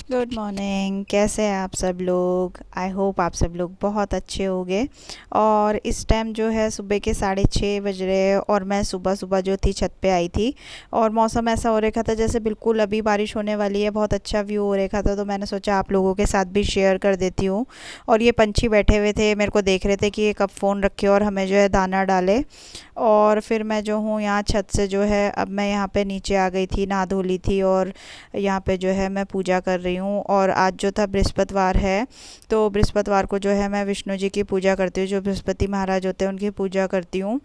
Good morning. कैसे हैं आप सब लोग? आई होप आप सब लोग बहुत अच्छे होंगे। और इस टाइम जो है सुबह के 6:30 बज रहे हैं और मैं सुबह सुबह जो थी छत पे आई थी। और मौसम ऐसा हो रखा था जैसे बिल्कुल अभी बारिश होने वाली है, बहुत अच्छा व्यू हो रखा था, तो मैंने सोचा आप लोगों के साथ भी शेयर कर देती हूँ। और ये पंछी बैठे हुए थे, मेरे को देख रहे थे कि ये कब फ़ोन रखे और हमें जो है दाना डाले। और फिर मैं जो हूँ यहाँ छत से जो है अब मैं यहाँ पे नीचे आ गई थी, नहा धो ली थी और यहाँ पे जो है मैं पूजा कर रही हूँ। और आज जो था बृहस्पतिवार है, तो बृहस्पतिवार को जो है मैं विष्णु जी की पूजा करती हूँ, जो बृहस्पति महाराज होते हैं उनकी पूजा करती हूँ।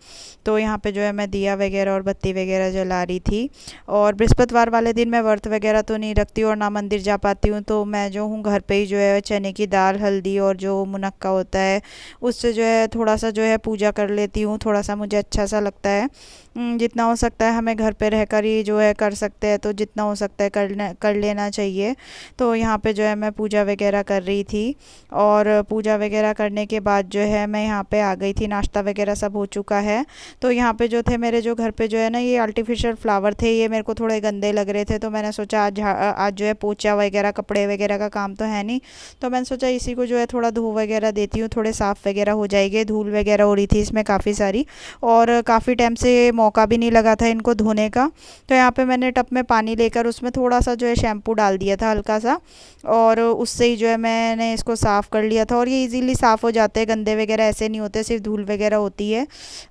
तो यहाँ पे जो है मैं दिया वगैरह और बत्ती वगैरह जला रही थी। और बृहस्पतिवार वाले दिन मैं व्रत वगैरह तो नहीं रखती और ना मंदिर जा पाती हूँ, तो मैं जो हूँ घर पे ही जो है चने की दाल, हल्दी और जो मुनक्का होता है उससे जो है थोड़ा सा जो है पूजा कर लेती हूँ। थोड़ा सा मुझे अच्छा सा लगता है। जितना हो सकता है हमें घर पे रहकर ही जो है कर सकते हैं, तो जितना हो सकता है कर लेना चाहिए। तो यहाँ पे जो है मैं पूजा वगैरह कर रही थी। और पूजा वगैरह करने के बाद जो है मैं यहाँ पे आ गई थी, नाश्ता वगैरह सब हो चुका है। तो यहाँ पे जो थे मेरे जो घर पे जो है ना ये आर्टिफिशियल फ्लावर थे, ये मेरे को थोड़े गंदे लग रहे थे, तो मैंने सोचा आज जो है पोछा वगैरह कपड़े वगैरह का काम तो है नहीं, तो मैंने सोचा इसी को जो है थोड़ा धो वगैरह देती हूँ, थोड़े साफ़ वगैरह हो जाएंगे। धूल वगैरह हो रही थी इसमें काफ़ी सारी, और काफ़ी टाइम से मौका भी नहीं लगा था इनको धोने का। तो यहाँ पे मैंने टब में पानी लेकर उसमें थोड़ा सा जो है शैम्पू डाल दिया था हल्का सा, और उससे ही जो है मैंने इसको साफ़ कर लिया था। और ये इजीली साफ़ हो जाते हैं, गंदे वगैरह ऐसे नहीं होते, सिर्फ धूल वगैरह होती है।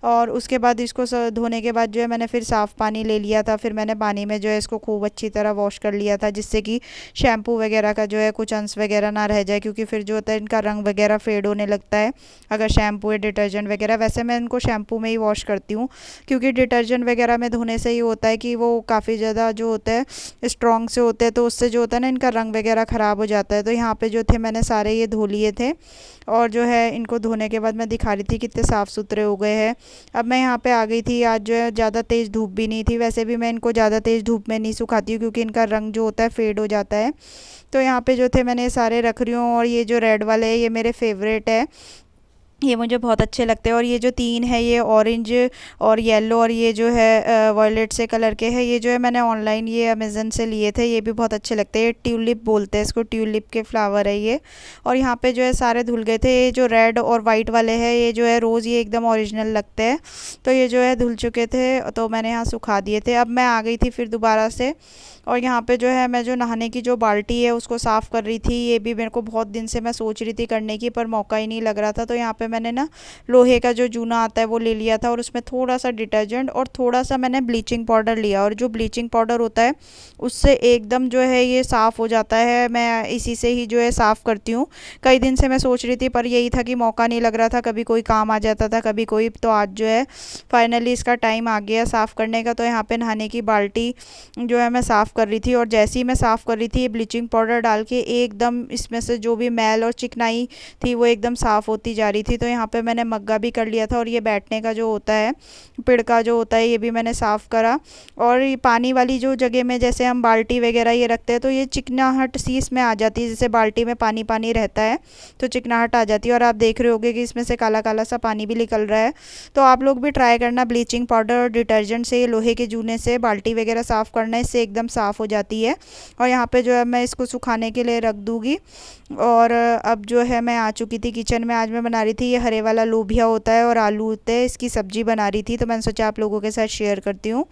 और उसके बाद इसको धोने के बाद जो है मैंने फिर साफ़ पानी ले लिया था, फिर मैंने पानी में जो है इसको खूब अच्छी तरह वॉश कर लिया था, जिससे कि शैम्पू वगैरह का जो है कुछ अंश वगैरह ना रह जाए, क्योंकि फिर जो होता है इनका रंग वगैरह फेड होने लगता है अगर शैम्पू या डिटर्जेंट वगैरह। वैसे मैं इनको शैम्पू में ही वॉश करती हूँ, क्योंकि डिटर्जेंट वगैरह में धोने से ये होता है कि वो काफ़ी ज़्यादा जो होता है स्ट्रॉन्ग से होते हैं, तो उससे जो होता है ना इनका रंग वगैरह ख़राब हो जाता है। तो यहाँ पे जो थे मैंने सारे ये धो लिए थे, और जो है इनको धोने के बाद मैं दिखा रही थी कितने साफ़ सुथरे हो गए हैं। अब मैं यहाँ पे आ गई थी, आज जो है ज़्यादा तेज़ धूप भी नहीं थी, वैसे भी मैं इनको ज़्यादा तेज़ धूप में नहीं सुखाती हूँ क्योंकि इनका रंग जो होता है फेड हो जाता है। तो यहाँ पे जो थे मैंने ये सारे रख रही हूँ, और ये जो रेड वाले है ये मेरे फेवरेट है, ये मुझे बहुत अच्छे लगते हैं। और ये जो तीन है ये ऑरेंज और येलो और ये जो है वॉयलेट से कलर के हैं, ये जो है मैंने ऑनलाइन ये अमेज़न से लिए थे, ये भी बहुत अच्छे लगते हैं। ये ट्यूलिप बोलते हैं इसको, ट्यूलिप के फ्लावर है ये। और यहाँ पे जो है सारे धुल गए थे, ये जो रेड और वाइट वाले हैं ये जो है रोज़, ये एकदम ओरिजिनल लगते हैं, तो ये जो है धुल चुके थे, तो मैंने यहाँ सुखा दिए थे। अब मैं आ गई थी फिर दोबारा से, और यहाँ पे जो है मैं जो नहाने की जो बाल्टी है उसको साफ़ कर रही थी। ये भी मेरे को बहुत दिन से मैं सोच रही थी करने की, पर मौका ही नहीं लग रहा था। तो यहाँ पे मैंने ना लोहे का जो जूना आता है वो ले लिया था, और उसमें थोड़ा सा डिटर्जेंट और थोड़ा सा मैंने ब्लीचिंग पाउडर लिया, और जो ब्लीचिंग पाउडर होता है उससे एकदम जो है ये साफ़ हो जाता है। मैं इसी से ही जो है साफ़ करती हूँ। कई दिन से मैं सोच रही थी, पर यही था कि मौका नहीं लग रहा था, कभी कोई काम आ जाता था कभी कोई, तो आज जो है फाइनली इसका टाइम आ गया साफ़ करने का। तो यहाँ पे नहाने की बाल्टी जो है मैं साफ़ कर रही थी, और जैसे ही मैं साफ़ कर रही थी ये ब्लीचिंग पाउडर डाल के एकदम इसमें से जो भी मैल और चिकनाई थी वो एकदम साफ़ होती जा रही थी। तो यहाँ पे मैंने मग्गा भी कर लिया था, और ये बैठने का जो होता है पिड़का जो होता है ये भी मैंने साफ़ करा। और ये पानी वाली जो जगह में जैसे हम बाल्टी वगैरह ये रखते हैं, तो ये चिकनाहट सी इसमें आ जाती है, जैसे बाल्टी में पानी पानी रहता है तो चिकनाहट आ जाती है। और आप देख रहे होगे कि इसमें से काला काला सा पानी भी निकल रहा है। तो आप लोग भी ट्राई करना, ब्लीचिंग पाउडर और डिटर्जेंट से लोहे के जूने से बाल्टी वगैरह साफ़ करना, इससे एकदम साफ़ हो जाती है। और यहाँ पे जो है मैं इसको सुखाने के लिए रख दूँगी। और अब जो है मैं आ चुकी थी किचन में। आज मैं बना रही थी ये हरे वाला लोबिया होता है और आलू होते हैं, इसकी सब्ज़ी बना रही थी, तो मैंने सोचा आप लोगों के साथ शेयर करती हूँ।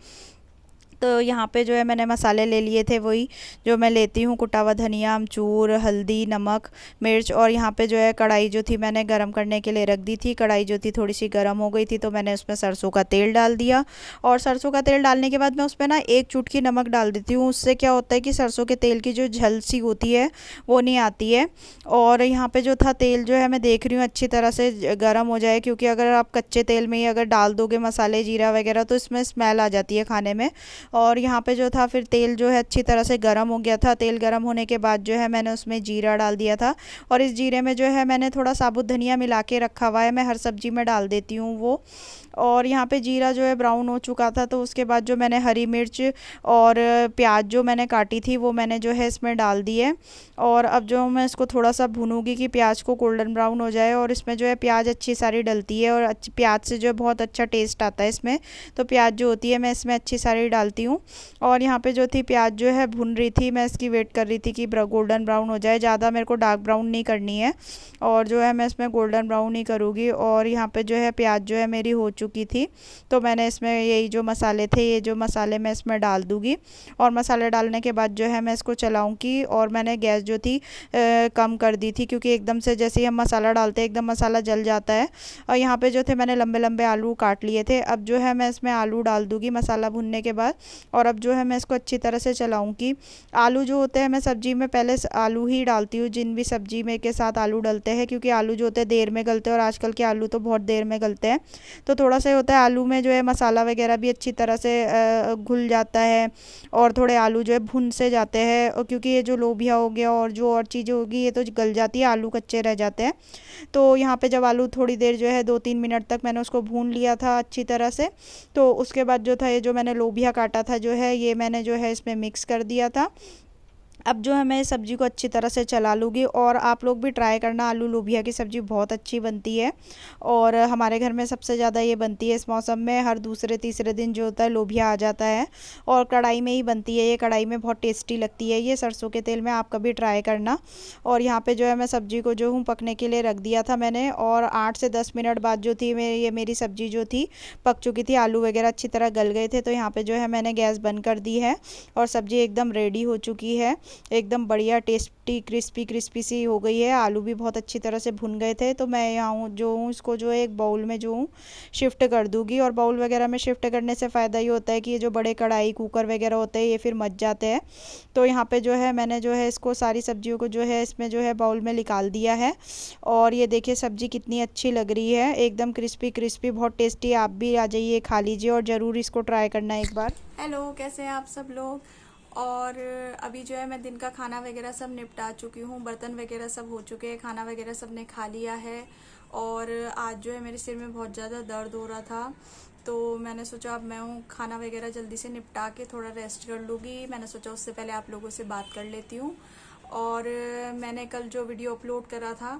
तो यहाँ पे जो है मैंने मसाले ले लिए थे, वही जो मैं लेती हूँ, कुटा हुआ धनिया, अमचूर, हल्दी, नमक, मिर्च। और यहाँ पे जो है कढ़ाई जो थी मैंने गरम करने के लिए रख दी थी। कढ़ाई जो थी थोड़ी सी गरम हो गई थी, तो मैंने उसमें सरसों का तेल डाल दिया। और सरसों का तेल डालने के बाद मैं उसमें ना एक चुटकी नमक डाल देती हूँ, उससे क्या होता है कि सरसों के तेल की जो झल सी होती है वो नहीं आती है। और यहाँ पे जो था तेल जो है मैं देख रही हूँ अच्छी तरह से गर्म हो जाए, क्योंकि अगर आप कच्चे तेल में ही अगर डाल दोगे मसाले जीरा वगैरह तो इसमें स्मेल आ जाती है खाने में। और यहाँ पे जो था फिर तेल जो है अच्छी तरह से गर्म हो गया था। तेल गर्म होने के बाद जो है मैंने उसमें जीरा डाल दिया था, और इस जीरे में जो है मैंने थोड़ा साबुत धनिया मिला के रखा हुआ है, मैं हर सब्जी में डाल देती हूँ वो। और यहाँ पे जीरा जो है ब्राउन हो चुका था, तो उसके बाद जो मैंने हरी मिर्च और प्याज जो मैंने काटी थी वो मैंने जो है इसमें डाल दी है। और अब जो मैं इसको थोड़ा सा भूनूंगी कि प्याज को गोल्डन ब्राउन हो जाए, और इसमें जो है प्याज अच्छी सारी डलती है, और प्याज से जो है बहुत अच्छा टेस्ट आता है इसमें। तो प्याज जो होती है मैं इसमें अच्छी सारी डालती लेती हूँ। और यहाँ पे जो थी प्याज जो है भुन रही थी, मैं इसकी वेट कर रही थी कि गोल्डन ब्राउन हो जाए। ज़्यादा मेरे को डार्क ब्राउन नहीं करनी है और जो है मैं इसमें गोल्डन ब्राउन ही करूँगी। और यहाँ पे जो है प्याज जो है मेरी हो चुकी थी, तो मैंने इसमें यही जो मसाले थे, ये जो मसाले मैं इसमें डाल दूँगी। और मसाले डालने के बाद जो है मैं इसको चलाऊँगी। और मैंने गैस जो थी कम कर दी थी, क्योंकि एकदम से जैसे ही हम मसाला डालते हैं एकदम मसाला जल जाता है। और यहाँ पे जो थे मैंने लंबे लंबे आलू काट लिए थे। अब जो है मैं इसमें आलू डाल दूँगी मसाला भुनने के बाद। और अब जो है मैं इसको अच्छी तरह से चलाऊँगी। आलू जो होते हैं मैं सब्जी में पहले आलू ही डालती हूँ, जिन भी सब्जी में के साथ आलू डलते हैं, क्योंकि आलू जो होते हैं देर में गलते हैं और आजकल के आलू तो बहुत देर में गलते हैं। तो थोड़ा सा होता है आलू में जो है मसाला वगैरह भी अच्छी तरह से घुल जाता है और थोड़े आलू जो है भुन से जाते हैं। और क्योंकि ये जो लोबिया हो गया और जो और चीज़ें होगी ये तो गल जाती है, आलू कच्चे रह जाते हैं। तो यहाँ पे जब आलू थोड़ी देर जो है 2-3 मिनट तक मैंने उसको भून लिया था अच्छी तरह से, तो उसके बाद जो था ये जो मैंने लोबिया काटा था जो है ये मैंने जो है इसमें मिक्स कर दिया था। अब जो है मैं इस सब्ज़ी को अच्छी तरह से चला लूँगी। और आप लोग भी ट्राई करना, आलू लोबिया की सब्ज़ी बहुत अच्छी बनती है। और हमारे घर में सबसे ज़्यादा ये बनती है इस मौसम में, हर दूसरे तीसरे दिन जो होता है लोबिया आ जाता है। और कढ़ाई में ही बनती है ये, कढ़ाई में बहुत टेस्टी लगती है ये, सरसों के तेल में। आप कभी ट्राई करना। और यहाँ पे जो है मैं सब्ज़ी को जो हूँ पकने के लिए रख दिया था मैंने। और 8 से 10 मिनट बाद जो थी मेरी सब्ज़ी जो थी पक चुकी थी, आलू वगैरह अच्छी तरह गल गए थे। तो यहाँ पे जो है मैंने गैस बंद कर दी है और सब्ज़ी एकदम रेडी हो चुकी है, एकदम बढ़िया टेस्टी क्रिस्पी क्रिस्पी सी हो गई है। आलू भी बहुत अच्छी तरह से भुन गए थे। तो मैं यहाँ जो हूँ इसको जो है एक बाउल में जो हूँ शिफ्ट कर दूँगी। और बाउल वगैरह में शिफ्ट करने से फ़ायदा ये होता है कि ये जो बड़े कढ़ाई कुकर वगैरह होते हैं ये फिर मच जाते हैं। तो यहाँ पे जो है मैंने जो है इसको सारी सब्जियों को जो है इसमें जो है बाउल में निकाल दिया है। और ये देखिए सब्ज़ी कितनी अच्छी लग रही है, एकदम क्रिस्पी क्रिस्पी, बहुत टेस्टी। आप भी आ जाइए, खा लीजिए और ज़रूर इसको ट्राई करना एक बार। हेलो, कैसे हैं आप सब लोग। और अभी जो है मैं दिन का खाना वगैरह सब निपटा चुकी हूँ, बर्तन वगैरह सब हो चुके हैं, खाना वगैरह सब ने खा लिया है। और आज जो है मेरे सिर में बहुत ज़्यादा दर्द हो रहा था, तो मैंने सोचा अब मैं खाना वगैरह जल्दी से निपटा के थोड़ा रेस्ट कर लूँगी। मैंने सोचा उससे पहले आप लोगों से बात कर लेती हूँ। और मैंने कल जो वीडियो अपलोड करा था,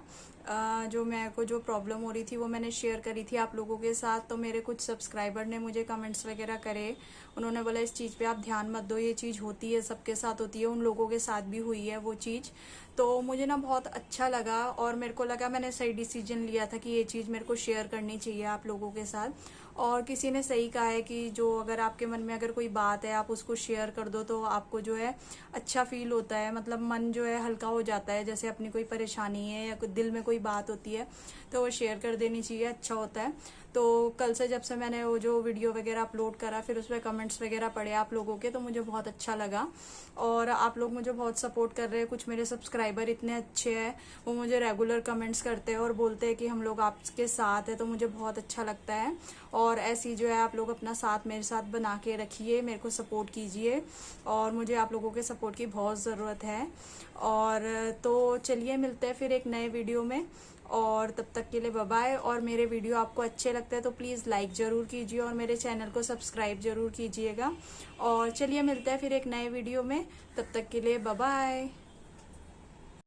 जो मेरे को जो प्रॉब्लम हो रही थी वो मैंने शेयर करी थी आप लोगों के साथ। तो मेरे कुछ सब्सक्राइबर ने मुझे कमेंट्स वगैरह करे, उन्होंने बोला इस चीज़ पे आप ध्यान मत दो, ये चीज़ होती है, सबके साथ होती है, उन लोगों के साथ भी हुई है वो चीज़। तो मुझे ना बहुत अच्छा लगा और मेरे को लगा मैंने सही डिसीजन लिया था कि ये चीज़ मेरे को शेयर करनी चाहिए आप लोगों के साथ। और किसी ने सही कहा है कि जो अगर आपके मन में अगर कोई बात है आप उसको शेयर कर दो तो आपको जो है अच्छा फील होता है, मतलब मन जो है हल्का हो जाता है। जैसे अपनी कोई परेशानी है या दिल में कोई बात होती है तो वो शेयर कर देनी चाहिए, अच्छा होता है। तो कल से जब से मैंने वो जो वीडियो वगैरह अपलोड करा, फिर उसमें कमेंट्स वगैरह पढ़े आप लोगों के, तो मुझे बहुत अच्छा लगा। और आप लोग मुझे बहुत सपोर्ट कर रहे हैं। कुछ मेरे सब्सक्राइबर इतने अच्छे हैं, वो मुझे रेगुलर कमेंट्स करते हैं और बोलते हैं कि हम लोग आपके साथ हैं, तो मुझे बहुत अच्छा लगता है। और ऐसी जो है आप लोग अपना साथ मेरे साथ बना के रखिए, मेरे को सपोर्ट कीजिए और मुझे आप लोगों के सपोर्ट की बहुत ज़रूरत है। और तो चलिए मिलते हैं फिर एक नए वीडियो में, और तब तक के लिए बाय बाय। और मेरे वीडियो आपको अच्छे लगते हैं तो प्लीज़ लाइक ज़रूर कीजिए और मेरे चैनल को सब्सक्राइब ज़रूर कीजिएगा। और चलिए मिलते हैं फिर एक नए वीडियो में, तब तक के लिए बाय बाय।